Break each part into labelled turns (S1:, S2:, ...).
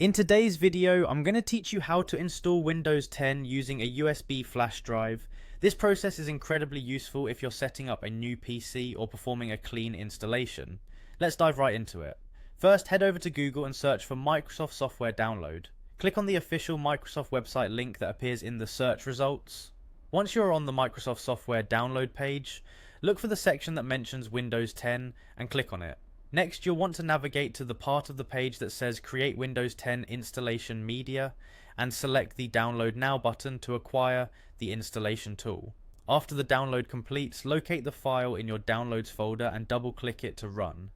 S1: In today's video, I'm going to teach you how to install Windows 10 using a USB flash drive. This process is incredibly useful if you're setting up a new PC or performing a clean installation. Let's dive right into it. First, head over to Google and search for Microsoft Software Download. Click on the official Microsoft website link that appears in the search results. Once you're on the Microsoft Software Download page, look for the section that mentions Windows 10 and click on it. Next, you'll want to navigate to the part of the page that says Create Windows 10 Installation Media and select the Download Now button to acquire the installation tool. After the download completes, locate the file in your Downloads folder and double-click it to run.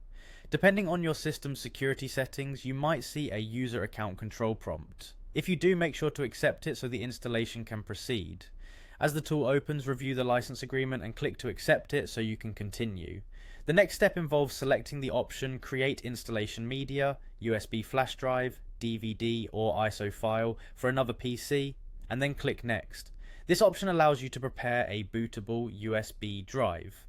S1: Depending on your system's security settings, you might see a user account control prompt. If you do, make sure to accept it so the installation can proceed. As the tool opens, review the license agreement and click to accept it so you can continue. The next step involves selecting the option Create Installation Media, USB flash drive, DVD or ISO file for another PC, and then click Next. This option allows you to prepare a bootable USB drive.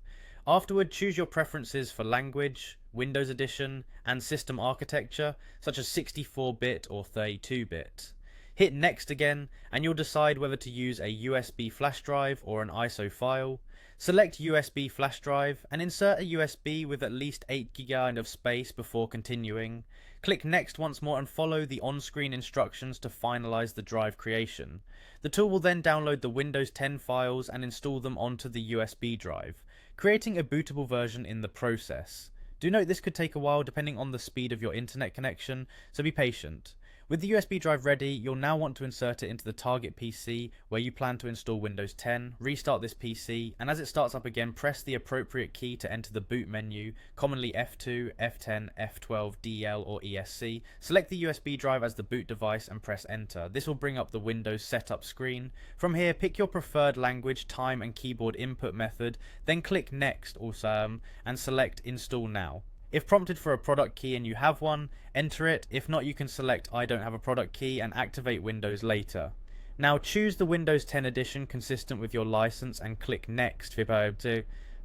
S1: Afterward, choose your preferences for language, Windows Edition, and system architecture, such as 64-bit or 32-bit. Hit Next again, and you'll decide whether to use a USB flash drive or an ISO file. Select USB flash drive and insert a USB with at least 8GB of space before continuing. Click Next once more and follow the on-screen instructions to finalize the drive creation. The tool will then download the Windows 10 files and install them onto the USB drive, creating a bootable version in the process. Do note this could take a while depending on the speed of your internet connection, so be patient. With the USB drive ready, you'll now want to insert it into the target PC where you plan to install Windows 10, restart this PC, and as it starts up again, press the appropriate key to enter the boot menu, commonly F2, F10, F12, DL or ESC. Select the USB drive as the boot device and press enter. This will bring up the Windows setup screen. From here, pick your preferred language, time and keyboard input method, then click Next and select Install Now. If prompted for a product key and you have one, enter it. If not, you can select I don't have a product key and activate Windows later. Now choose the Windows 10 edition consistent with your license and click Next,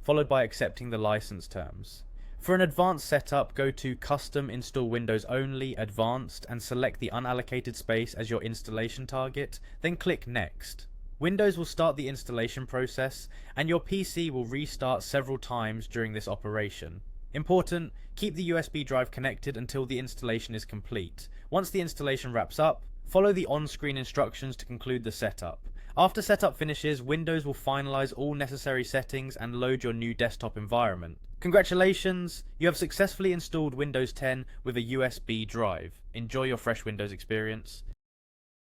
S1: followed by accepting the license terms. For an advanced setup, go to Custom Install Windows Only Advanced and select the unallocated space as your installation target, then click Next. Windows will start the installation process and your PC will restart several times during this operation. Important, keep the USB drive connected until the installation is complete. Once the installation wraps up, follow the on-screen instructions to conclude the setup. After setup finishes, Windows will finalize all necessary settings and load your new desktop environment. Congratulations! You have successfully installed Windows 10 with a USB drive. Enjoy your fresh Windows experience.